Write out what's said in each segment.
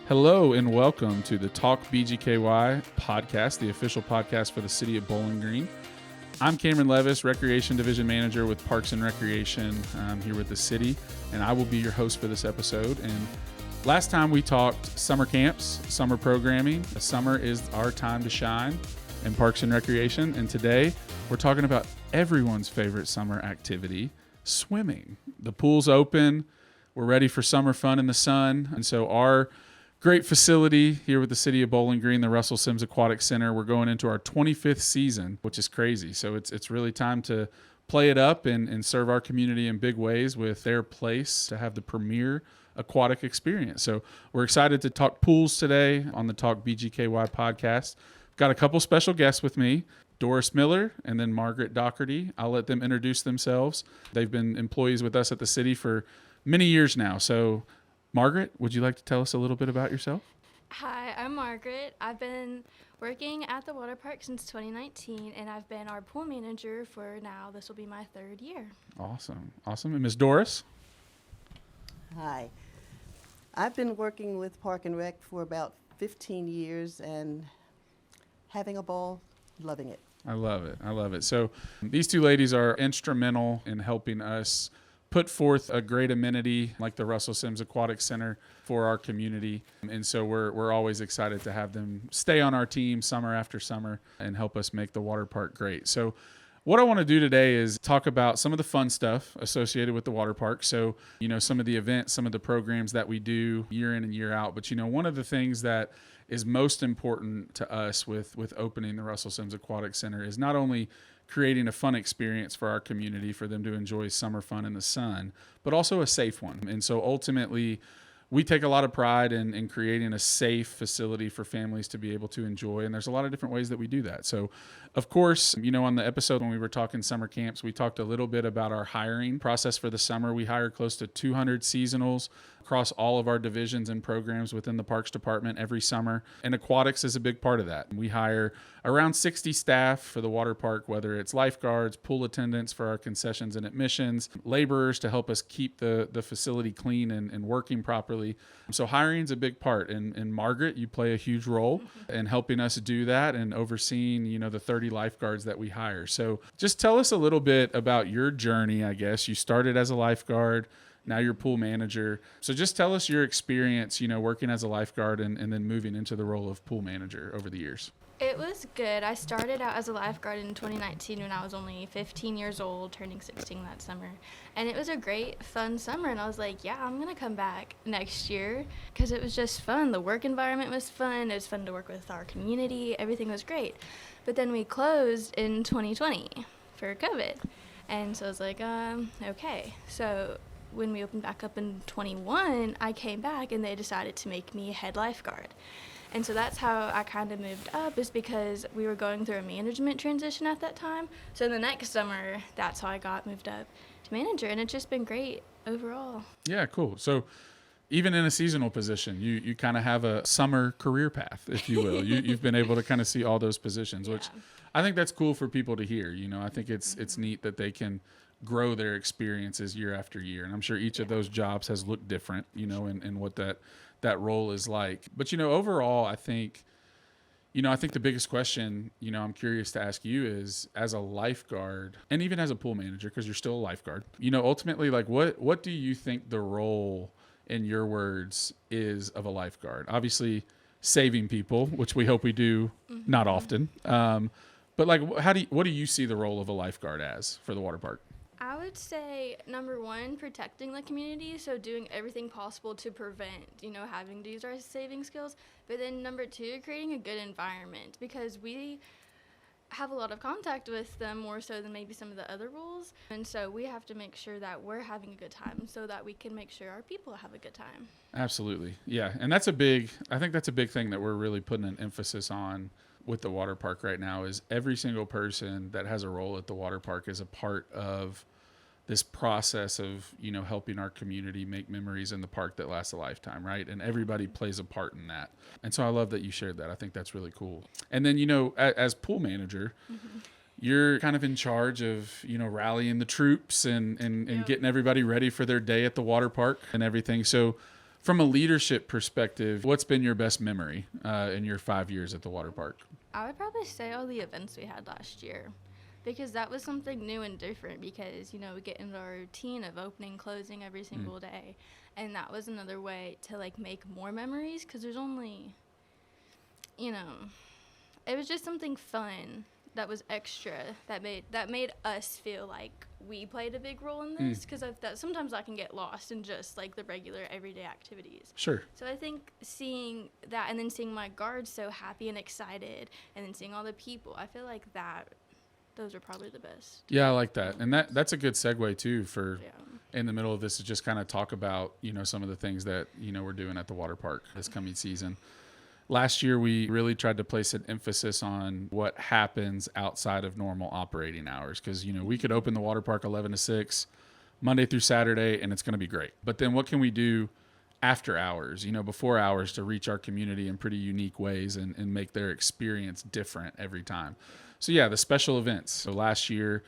Hello and welcome to the Talk BGKY podcast, the official podcast for the city of Bowling Green. I'm Cameron Levis, Recreation Division Manager with Parks and Recreation here with the city, and I will be your host for this episode. And last time we talked summer camps, summer programming. Summer is our time to shine in Parks and Recreation, and today we're talking about everyone's favorite summer activity, swimming. The pool's open. We're ready for summer fun in the sun, and so our great facility here with the city of Bowling Green, the Russell Sims Aquatic Center. We're going into our 25th season, which is crazy. So it's really time to play it up and serve our community in big ways with their place to have the premier aquatic experience. So we're excited to talk pools today on the Talk BGKY podcast. Got a couple special guests with me, Doris Miller and then Margaret Doherty. I'll let them introduce themselves. They've been employees with us at the city for many years now. So Margaret, would you like to tell us a little bit about yourself? Hi, I'm Margaret. I've been working at the water park since 2019, and I've been our pool manager for now. This will be my third year. Awesome. And Ms. Doris? Hi. I've been working with Park and Rec for about 15 years and having a ball, loving it. I love it. So these two ladies are instrumental in helping us put forth a great amenity like the Russell Sims Aquatic Center for our community. And so we're always excited to have them stay on our team summer after summer and help us make the water park great. So what I want to do today is talk about some of the fun stuff associated with the water park. So, some of the events, some of the programs that we do year in and year out. But, one of the things that is most important to us with opening the Russell Sims Aquatic Center is not only creating a fun experience for our community for them to enjoy summer fun in the sun, but also a safe one. And so ultimately, we take a lot of pride in creating a safe facility for families to be able to enjoy. And there's a lot of different ways that we do that. So, of course, on the episode when we were talking summer camps, we talked a little bit about our hiring process for the summer. We hire close to 200 seasonals across all of our divisions and programs within the Parks Department every summer. And aquatics is a big part of that. We hire around 60 staff for the water park, whether it's lifeguards, pool attendants for our concessions and admissions, laborers to help us keep the facility clean and working properly. So hiring is a big part. And Margaret, you play a huge role in helping us do that and overseeing, the 30 lifeguards that we hire. So just tell us a little bit about your journey, I guess. You started as a lifeguard. Now you're pool manager. So just tell us your experience, working as a lifeguard and then moving into the role of pool manager over the years. It was good. I started out as a lifeguard in 2019 when I was only 15 years old, turning 16 that summer. And it was a great, fun summer. And I was like, yeah, I'm going to come back next year because it was just fun. The work environment was fun. It was fun to work with our community. Everything was great. But then we closed in 2020 for COVID. And so I was like, okay. So when we opened back up in 21, I came back and they decided to make me head lifeguard. And so that's how I kind of moved up, is because we were going through a management transition at that time. So the next summer, that's how I got moved up to manager. And it's just been great overall. Yeah, cool. So even in a seasonal position, you kind of have a summer career path, if you will. You've been able to kind of see all those positions, which I think that's cool for people to hear. I think it's neat that they can grow their experiences year after year. And I'm sure each of those jobs has looked different, and what that role is like. But, overall, I think the biggest question, I'm curious to ask you is, as a lifeguard and even as a pool manager, because you're still a lifeguard, ultimately, like what do you think the role, in your words, is of a lifeguard? Obviously saving people, which we hope we do not often. But like, what do you see the role of a lifeguard as for the water park? I would say, number one, protecting the community, so doing everything possible to prevent, having to use our saving skills. But then number two, creating a good environment, because we have a lot of contact with them more so than maybe some of the other roles. And so we have to make sure that we're having a good time so that we can make sure our people have a good time. Absolutely. Yeah. And I think that's a big thing that we're really putting an emphasis on with the water park right now, is every single person that has a role at the water park is a part of this process of, helping our community make memories in the park that last a lifetime, right? And everybody plays a part in that. And so I love that you shared that. I think that's really cool. And then, as pool manager, you're kind of in charge of, rallying the troops and getting everybody ready for their day at the water park and everything. So From a leadership perspective, what's been your best memory in your 5 years at the water park? I would probably say all the events we had last year, because that was something new and different, because, we get into our routine of opening, closing every single day. And that was another way to, make more memories, because there's only, it was just something fun that was extra that made us feel like we played a big role in this, because sometimes I can get lost in just the regular everyday activities. Sure. So I think seeing that, and then seeing my guards so happy and excited, and then seeing all the people, I feel like those are probably the best. Yeah, I like that. And that's a good segue too for in the middle of this, to just kind of talk about, some of the things that, we're doing at the water park this coming season. Last year, we really tried to place an emphasis on what happens outside of normal operating hours, because, we could open the water park 11 to 6, Monday through Saturday, and it's going to be great. But then what can we do after hours, before hours, to reach our community in pretty unique ways and make their experience different every time? So, yeah, the special events. So last year,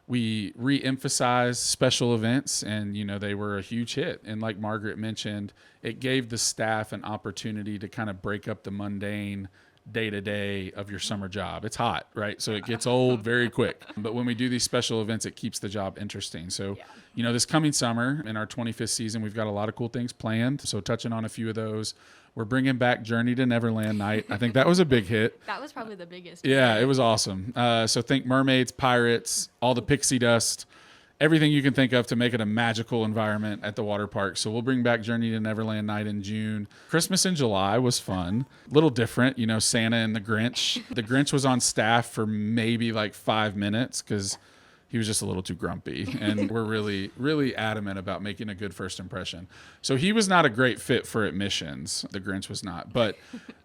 we re-emphasized special events, and, they were a huge hit. And like Margaret mentioned, it gave the staff an opportunity to kind of break up the mundane day-to-day of your summer job. It's hot, right? So it gets old very quick. But when we do these special events, it keeps the job interesting. So, this coming summer in our 25th season, we've got a lot of cool things planned. So touching on a few of those, we're bringing back Journey to Neverland night. I think that was a big hit. That was probably the biggest. Yeah, it was awesome. So think mermaids, pirates, all the pixie dust, everything you can think of to make it a magical environment at the water park. So we'll bring back Journey to Neverland night in June. Christmas in July was fun. A little different, Santa and the Grinch. The Grinch was on staff for maybe 5 minutes because he was just a little too grumpy. And we're really, really adamant about making a good first impression. So he was not a great fit for admissions. The Grinch was not. But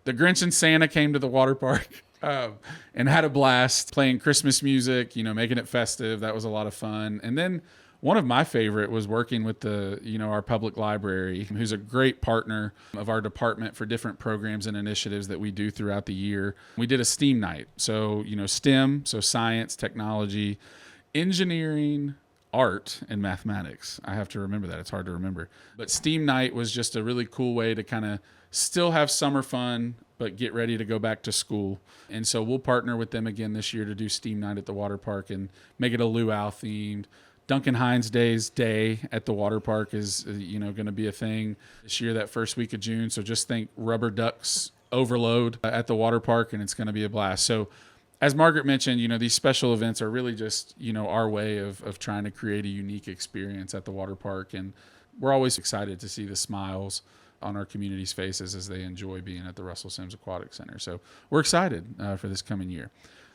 the Grinch and Santa came to the water park and had a blast playing Christmas music, making it festive. That was a lot of fun. And then one of my favorite was working with our public library, who's a great partner of our department for different programs and initiatives that we do throughout the year. We did a STEAM night. So, STEM, so science, technology, engineering, art, and mathematics. I have to remember that. It's hard to remember. But STEAM night was just a really cool way to kind of still have summer fun, but get ready to go back to school. And so we'll partner with them again this year to do STEAM night at the water park and make it a luau themed. Duncan Hines Day's Day at the water park is, going to be a thing this year, that first week of June. So just think rubber ducks overload at the water park, and it's going to be a blast. So as Margaret mentioned, these special events are really just, our way of trying to create a unique experience at the water park. And we're always excited to see the smiles on our community's faces as they enjoy being at the Russell Sims Aquatic Center. So we're excited for this coming year.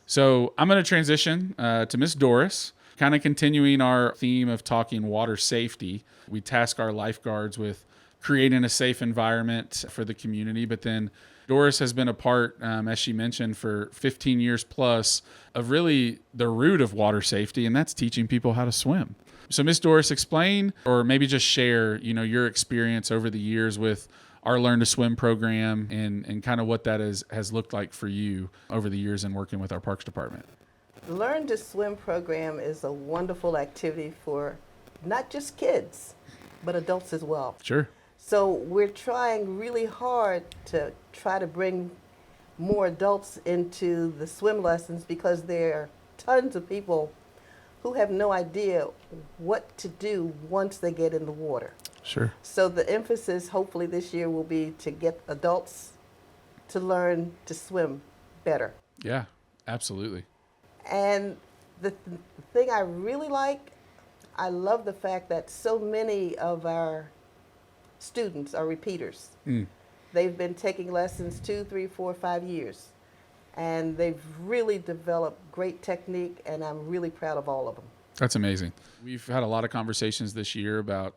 So I'm going to transition to Miss Doris, kind of continuing our theme of talking water safety. We task our lifeguards with creating a safe environment for the community, but then Doris has been a part, as she mentioned, for 15 years plus of really the root of water safety, and that's teaching people how to swim. So Miss Doris, explain, or maybe just share, your experience over the years with our Learn to Swim program and kind of what that has looked like for you over the years in working with our Parks Department. The Learn to Swim program is a wonderful activity for not just kids, but adults as well. Sure. So we're trying really hard to try to bring more adults into the swim lessons, because there are tons of people who have no idea what to do once they get in the water. Sure. So the emphasis hopefully this year will be to get adults to learn to swim better. Yeah, absolutely. And the thing I really like, I love the fact that so many of our students are repeaters. They've been taking lessons 2, 3, 4, 5 years, and they've really developed great technique, and I'm really proud of all of them. That's amazing. We've had a lot of conversations this year about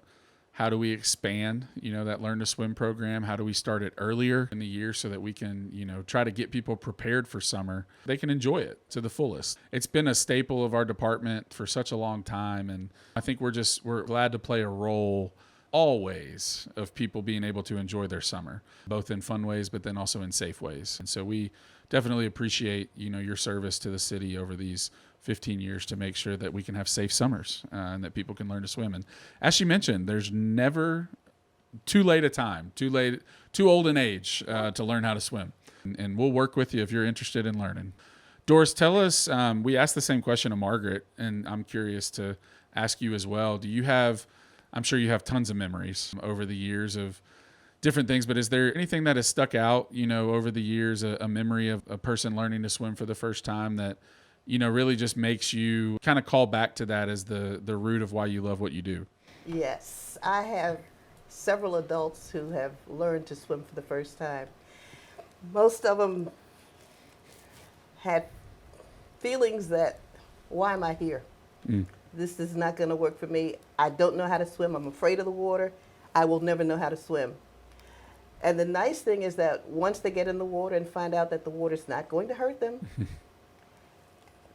how do we expand, that Learn to Swim program? How do we start it earlier in the year so that we can, try to get people prepared for summer? They can enjoy it to the fullest. It's been a staple of our department for such a long time, and I think we're glad to play a role always of people being able to enjoy their summer, both in fun ways, but then also in safe ways. And so we definitely appreciate, your service to the city over these 15 years to make sure that we can have safe summers and that people can learn to swim. And as she mentioned, there's never too late a time, too old an age to learn how to swim. And we'll work with you if you're interested in learning. Doris, tell us, we asked the same question to Margaret, and I'm curious to ask you as well. I'm sure you have tons of memories over the years of different things, but is there anything that has stuck out, over the years, a memory of a person learning to swim for the first time that, really just makes you kind of call back to that as the root of why you love what you do? Yes, I have several adults who have learned to swim for the first time. Most of them had feelings that, why am I here? This is not going to work for me. I don't know how to swim. I'm afraid of the water. I will never know how to swim. And the nice thing is that once they get in the water and find out that the water's not going to hurt them,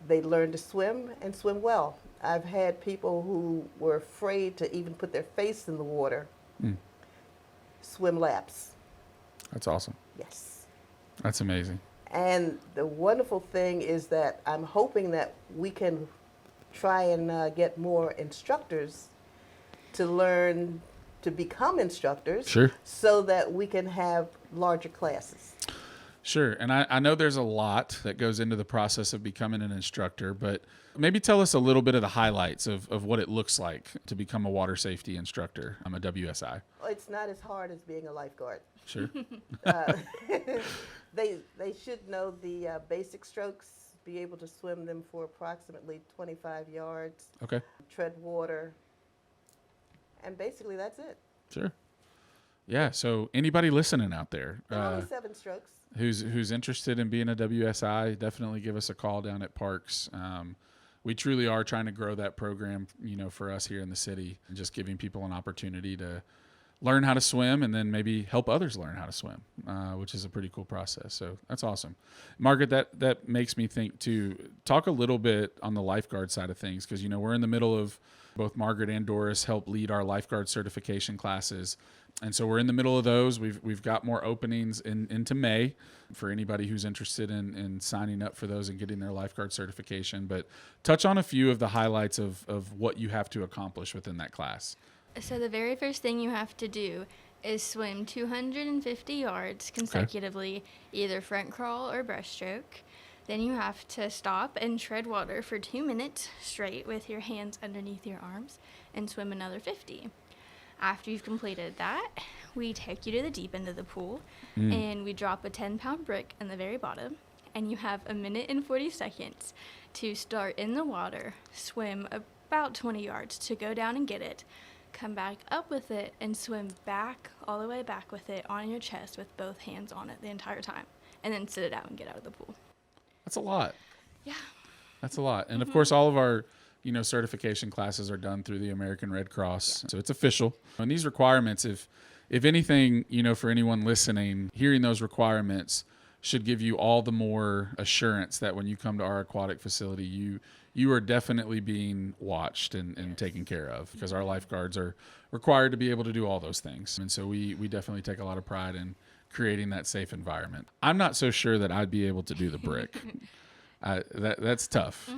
they learn to swim and swim well. I've had people who were afraid to even put their face in the water swim laps. That's awesome. Yes. That's amazing. And the wonderful thing is that I'm hoping that we can try and get more instructors to learn to become instructors. Sure. So that we can have larger classes. Sure. And I know there's a lot that goes into the process of becoming an instructor, but maybe tell us a little bit of the highlights of what it looks like to become a water safety instructor. I'm a WSI. It's not as hard as being a lifeguard. Sure. They should know the basic strokes, be able to swim them for approximately 25 yards, Okay. tread water, and basically that's it. Sure. Yeah. So anybody listening out there Only 7 strokes. who's interested in being a WSI, definitely give us a call down at Parks. We truly are trying to grow that program, for us here in the city, and just giving people an opportunity to learn how to swim and then maybe help others learn how to swim, which is a pretty cool process. So that's awesome. Margaret, that makes me think too, talk a little bit on the lifeguard side of things, because, we're in the middle of, both Margaret and Doris help lead our lifeguard certification classes. And so we're in the middle of those. We've got more openings into May for anybody who's interested in signing up for those and getting their lifeguard certification. But touch on a few of the highlights of what you have to accomplish within that class. So the very first thing you have to do is swim 250 yards consecutively, either front crawl or breaststroke. Then you have to stop and tread water for 2 minutes straight with your hands underneath your arms and swim another 50. After you've completed that, we take you to the deep end of the pool and we drop a 10-pound brick in the very bottom, and you have 1 minute and 40 seconds to start in the water, swim about 20 yards to go down and get it, come back up with it, and swim back, all the way back with it on your chest with both hands on it the entire time, and then sit it out and get out of the pool. That's a lot. Yeah. That's a lot. And of course, all of our, certification classes are done through the American Red Cross. So it's official. And these requirements, if anything, for anyone listening, hearing those requirements should give you all the more assurance that when you come to our aquatic facility, you are definitely being watched and taken care of, because our lifeguards are required to be able to do all those things. And so we definitely take a lot of pride in creating that safe environment. I'm not so sure that I'd be able to do the brick. That's tough.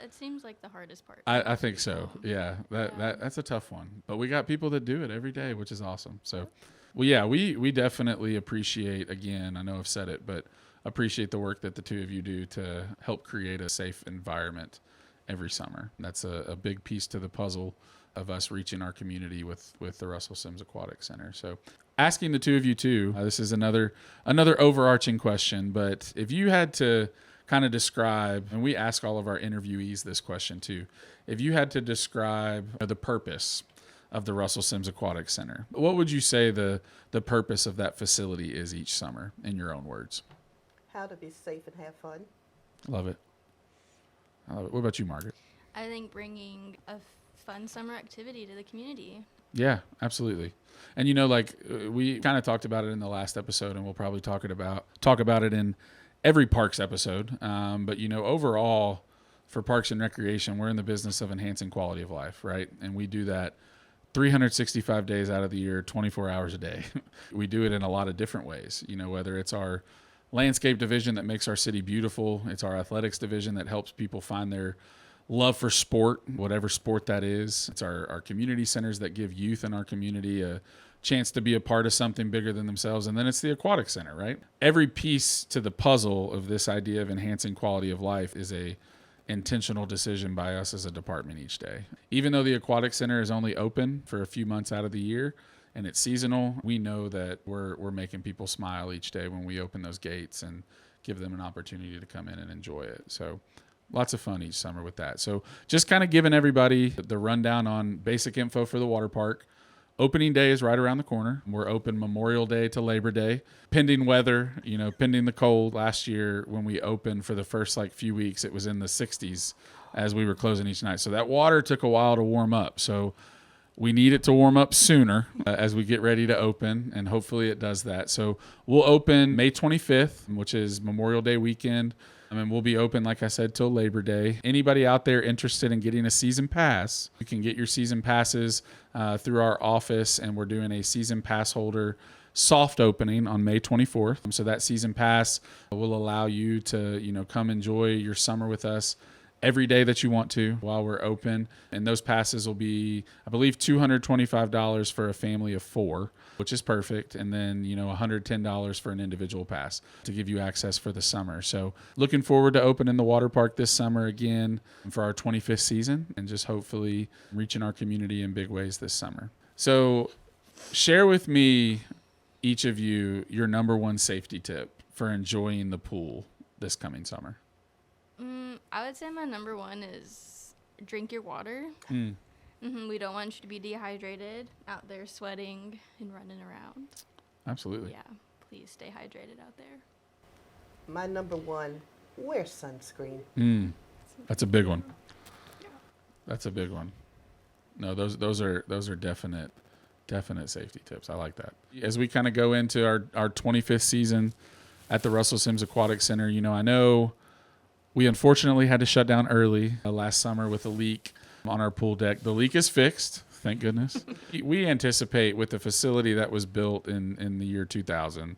It seems like the hardest part. I think so. Yeah, that's a tough one. But we got people that do it every day, which is awesome. So, well, yeah, we definitely appreciate, again, I know I've said it, but appreciate the work that the two of you do to help create a safe environment every summer. That's a big piece to the puzzle of us reaching our community with the Russell Sims Aquatic Center. So asking the two of you too, this is another overarching question, but if you had to kind of describe, and we ask all of our interviewees this question too, if you had to describe the purpose of the Russell Sims Aquatic Center, what would you say the purpose of that facility is each summer, in your own words? How to be safe and have fun. Love it. What about you, Margaret? I think bringing a fun summer activity to the community. Yeah, absolutely. And we kind of talked about it in the last episode, and we'll probably talk about it in every Parks episode. But overall, for Parks and Recreation, we're in the business of enhancing quality of life, right? And we do that 365 days out of the year, 24 hours a day. We do it in a lot of different ways, whether it's our landscape division that makes our city beautiful, it's our athletics division that helps people find their love for sport, whatever sport that is. It's our community centers that give youth in our community a chance to be a part of something bigger than themselves. And then it's the Aquatic Center, right? Every piece to the puzzle of this idea of enhancing quality of life is a intentional decision by us as a department each day. Even though the Aquatic Center is only open for a few months out of the year and it's seasonal, we know that we're making people smile each day when we open those gates and give them an opportunity to come in and enjoy it. So lots of fun each summer with that. So just kind of giving everybody the rundown on basic info for the water park. Opening day is right around the corner. We're open Memorial Day to Labor Day, pending weather, pending the cold. Last year when we opened for the first few weeks, it was in the 60s as we were closing each night. So that water took a while to warm up. So we need it to warm up sooner as we get ready to open, and hopefully it does that. So we'll open May 25th, which is Memorial Day weekend. And we'll be open, like I said, till Labor Day. Anybody out there interested in getting a season pass, you can get your season passes through our office, and we're doing a season pass holder soft opening on May 24th. So that season pass will allow you to, come enjoy your summer with us every day that you want to while we're open. And those passes will be, I believe, $225 for a family of 4, which is perfect. And then, $110 for an individual pass to give you access for the summer. So looking forward to opening the water park this summer again for our 25th season, and just hopefully reaching our community in big ways this summer. So share with me, each of you, your number one safety tip for enjoying the pool this coming summer. I would say my number one is drink your water. We don't want you to be dehydrated out there sweating and running around. Absolutely. Yeah, please stay hydrated out there. My number one, wear sunscreen. That's a big one. That's a big one. No, those are definite safety tips. I like that. As we kind of go into our 25th season at the Russell Sims Aquatic Center, I know we unfortunately had to shut down early last summer with a leak on our pool deck. The leak is fixed, thank goodness. We anticipate, with the facility that was built in the year 2000,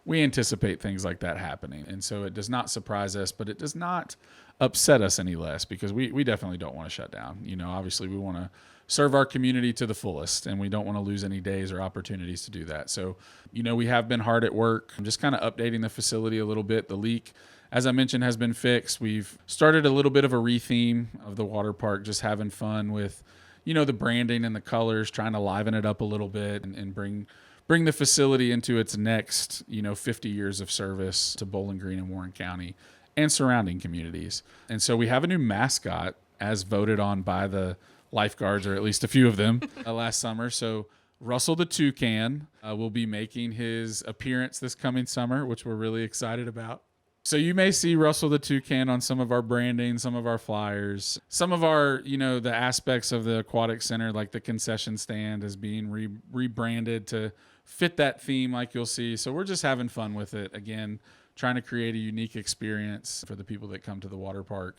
we anticipate things like that happening. And so it does not surprise us, but it does not upset us any less, because we definitely don't want to shut down. Obviously we want to serve our community to the fullest, and we don't want to lose any days or opportunities to do that. So, we have been hard at work. I'm just kind of updating the facility a little bit. The leak, as I mentioned, has been fixed. We've started a little bit of a retheme of the water park, just having fun with, the branding and the colors, trying to liven it up a little bit and bring the facility into its next, 50 years of service to Bowling Green and Warren County and surrounding communities. And so we have a new mascot, as voted on by the lifeguards, or at least a few of them, last summer. So Russell the Toucan will be making his appearance this coming summer, which we're really excited about. So you may see Russell the Toucan on some of our branding, some of our flyers, some of our, the aspects of the Aquatic Center, like the concession stand, is being rebranded to fit that theme, like you'll see. So we're just having fun with it. Again, trying to create a unique experience for the people that come to the water park.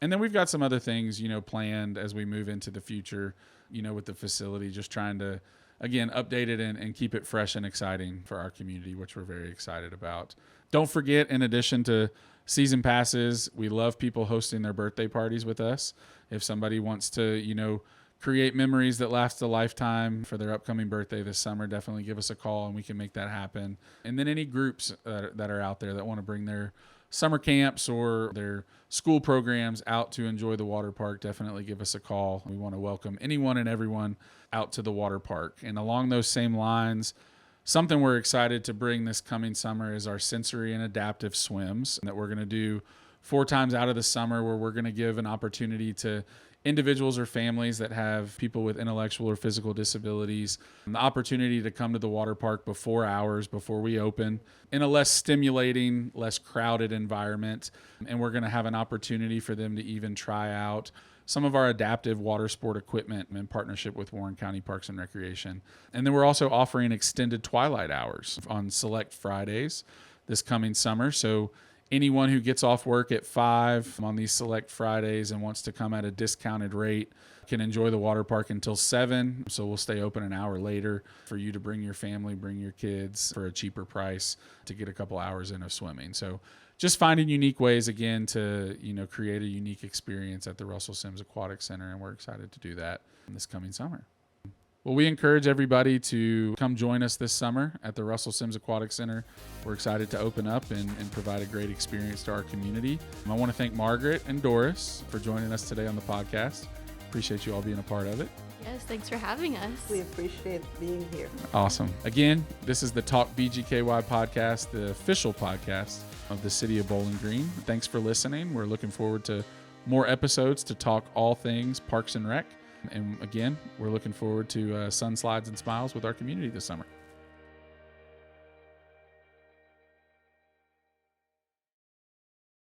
And then we've got some other things, planned as we move into the future, with the facility, just trying to, again, update it and keep it fresh and exciting for our community, which we're very excited about. Don't forget, in addition to season passes, we love people hosting their birthday parties with us. If somebody wants to, create memories that last a lifetime for their upcoming birthday this summer, definitely give us a call and we can make that happen. And then any groups that are out there that want to bring their summer camps or their school programs out to enjoy the water park, definitely give us a call. We want to welcome anyone and everyone out to the water park. And along those same lines, something we're excited to bring this coming summer is our sensory and adaptive swims that we're going to do 4 times out of the summer, where we're going to give an opportunity to individuals or families that have people with intellectual or physical disabilities the opportunity to come to the water park hours before we open in a less stimulating, less crowded environment. And we're going to have an opportunity for them to even try out some of our adaptive water sport equipment in partnership with Warren County Parks and Recreation. And then we're also offering extended twilight hours on select Fridays this coming summer. So anyone who gets off work at 5 on these select Fridays and wants to come at a discounted rate can enjoy the water park until 7. So we'll stay open an hour later for you to bring your family, bring your kids for a cheaper price to get a couple hours in of swimming. So just finding unique ways, again, to create a unique experience at the Russell Sims Aquatic Center, and we're excited to do that this coming summer. Well, we encourage everybody to come join us this summer at the Russell Sims Aquatic Center. We're excited to open up and provide a great experience to our community. I want to thank Margaret and Doris for joining us today on the podcast. Appreciate you all being a part of it. Yes, thanks for having us. We appreciate being here. Awesome. Again, this is the Talk BGKY podcast, the official podcast of the City of Bowling Green. Thanks for listening. We're looking forward to more episodes to talk all things Parks and Rec. And again, we're looking forward to sun slides and smiles with our community this summer.